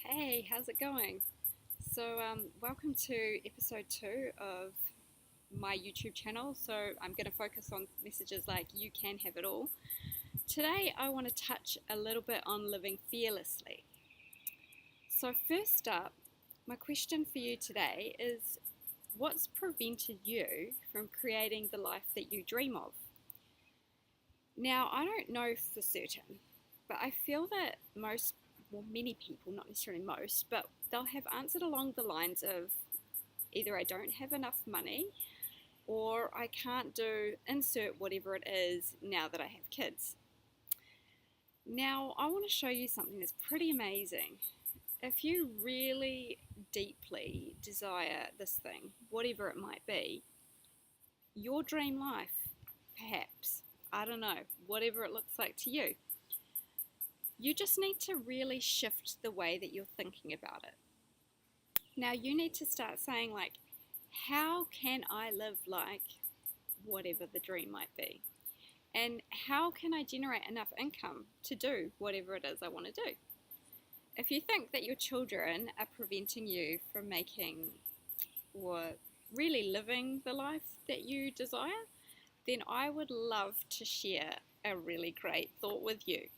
Hey, how's it going? Welcome to episode 2 of my YouTube channel. I'm going to focus on messages like you can have it all. Today, I want to touch a little bit on living fearlessly. So, first up, my question for you today is what's prevented you from creating the life that you dream of? Now, I don't know for certain, but I feel that many people, not necessarily most, but they'll have answered along the lines of either I don't have enough money or I can't do insert whatever it is now that I have kids. Now, I want to show you something that's pretty amazing. If you really deeply desire this thing, whatever it might be, your dream life, perhaps, I don't know, whatever it looks like to you, you just need to really shift the way that you're thinking about it. Now you need to start saying how can I live like whatever the dream might be? And how can I generate enough income to do whatever it is I want to do? If you think that your children are preventing you from making or really living the life that you desire, then I would love to share a really great thought with you.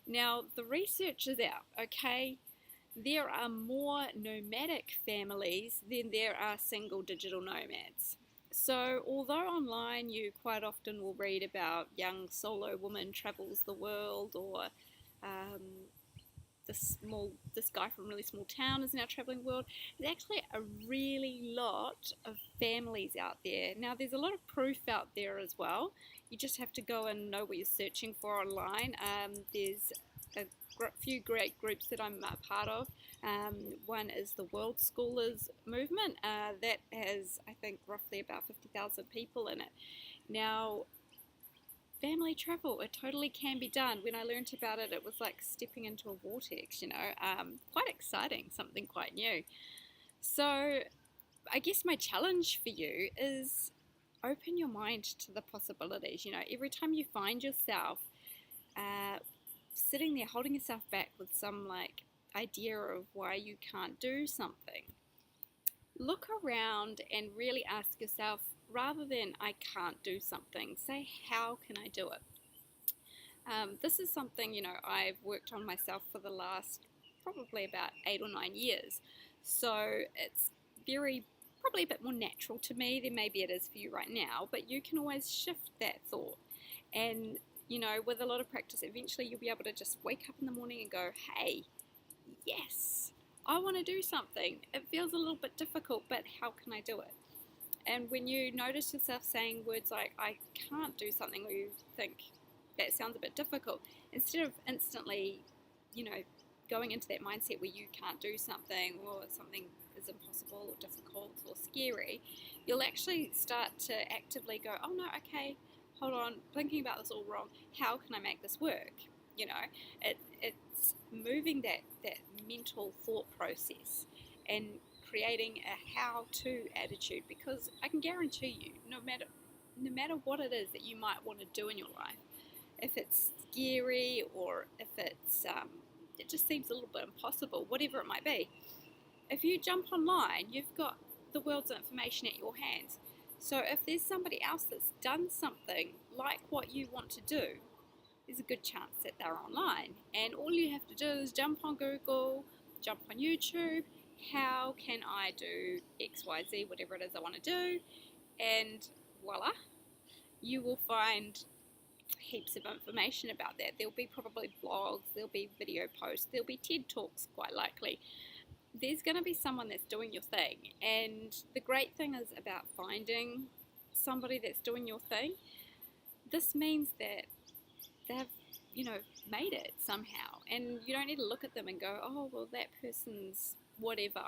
Now, the research is out, okay? There are more nomadic families than there are single digital nomads. So, although online you quite often will read about young solo woman travels the world, or this guy from a really small town is now traveling the world, there's actually a really lot of families out there. Now, there's a lot of proof out there as well. You just have to go and know what you're searching for online. There's a few great groups that I'm a part of. One is the World Schoolers movement that has, I think, roughly about 50,000 people in it. Now, family travel, it totally can be done. When I learnt about it, it was like stepping into a vortex, quite exciting, something quite new. So I guess my challenge for you is open your mind to the possibilities. Every time you find yourself sitting there holding yourself back with some idea of why you can't do something, look around and really ask yourself, rather than I can't do something, say how can I do it? This is something I've worked on myself for the last probably about 8 or 9 years, so it's probably a bit more natural to me than maybe it is for you right now, but you can always shift that thought. And with a lot of practice, eventually you'll be able to just wake up in the morning and go, hey, yes, I want to do something. It feels a little bit difficult, but how can I do it? And when you notice yourself saying words like I can't do something, or you think that sounds a bit difficult, instead of instantly going into that mindset where you can't do something or something is impossible or difficult or scary, you'll actually start to actively go, oh no, okay, hold on, thinking about this all wrong, how can I make this work? It's moving that mental thought process and creating a how-to attitude, because I can guarantee you, no matter what it is that you might want to do in your life, if it's scary or if it's it just seems a little bit impossible, whatever it might be, if you jump online, you've got the world's information at your hands. So if there's somebody else that's done something like what you want to do, there's a good chance that they're online. And all you have to do is jump on Google, jump on YouTube, how can I do X, Y, Z, whatever it is I want to do, and voila, you will find heaps of information about that. There'll be probably blogs, there'll be video posts, there'll be TED Talks quite likely. There's going to be someone that's doing your thing, and the great thing is about finding somebody that's doing your thing, this means that they've made it somehow, and you don't need to look at them and go, oh well, that person's whatever.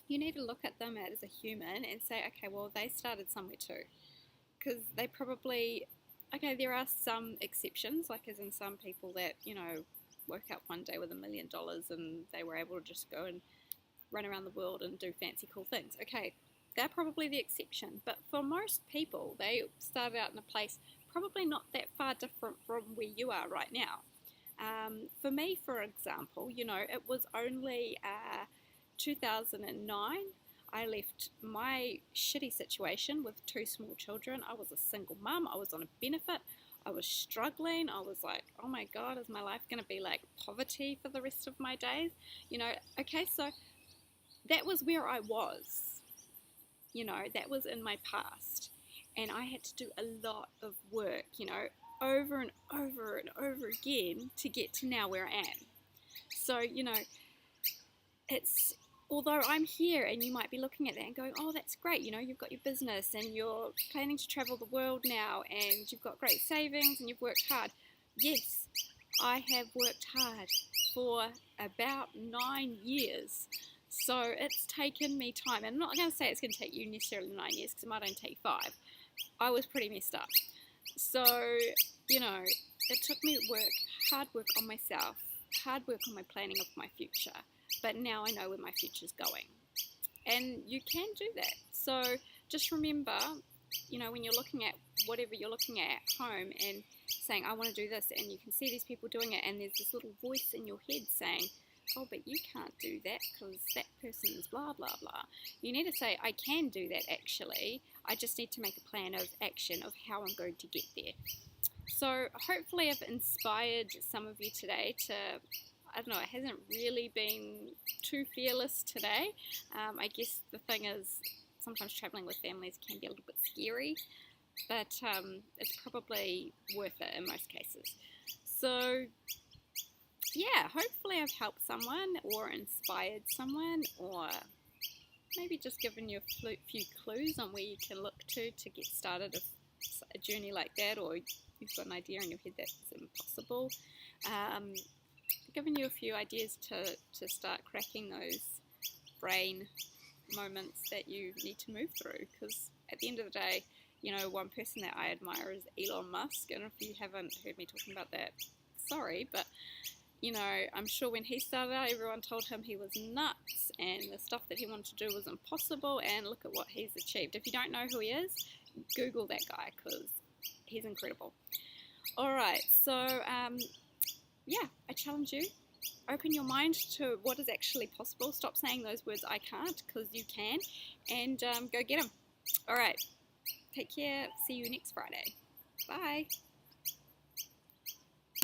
You need to look at them as a human and say, okay, well, they started somewhere too, because they probably, okay, there are some exceptions, like as in some people that woke up one day with $1 million and they were able to just go and run around the world and do fancy cool things. Okay, they're probably the exception, but for most people, they started out in a place probably not that far different from where you are right now. For me, for example, it was only 2009. I left my shitty situation with two small children. I was a single mum. I was on a benefit. I was struggling. I was like, oh my God, is my life going to be like poverty for the rest of my days? Okay, so that was where I was. That was in my past. And I had to do a lot of work, over and over and over again to get to now where I am. So, it's, although I'm here and you might be looking at that and going, oh, that's great, you've got your business and you're planning to travel the world now and you've got great savings and you've worked hard. Yes, I have worked hard for about 9 years. So it's taken me time. And I'm not going to say it's going to take you necessarily 9 years because it might only take 5. I was pretty messed up. So, it took me hard work on myself, hard work on my planning of my future. But now I know where my future's going. And you can do that. So just remember, when you're looking at whatever you're looking at home and saying, I want to do this, and you can see these people doing it, and there's this little voice in your head saying, oh, but you can't do that because that person is blah, blah, blah. You need to say, I can do that actually. I just need to make a plan of action of how I'm going to get there. So hopefully I've inspired some of you today to, I don't know, it hasn't really been too fearless today. I guess the thing is, sometimes traveling with families can be a little bit scary, but it's probably worth it in most cases. So yeah, hopefully I've helped someone or inspired someone, or maybe just given you a few clues on where you can look to get started a journey like that, or you've got an idea in your head that's impossible. Given you a few ideas to start cracking those brain moments that you need to move through, because at the end of the day, one person that I admire is Elon Musk, and if you haven't heard me talking about that, sorry, but I'm sure when he started out, everyone told him he was nuts and the stuff that he wanted to do was impossible, and look at what he's achieved. If you don't know who he is, Google that guy because he's incredible. Alright, so yeah, I challenge you. Open your mind to what is actually possible. Stop saying those words, I can't, because you can, and go get them. Alright, take care. See you next Friday. Bye.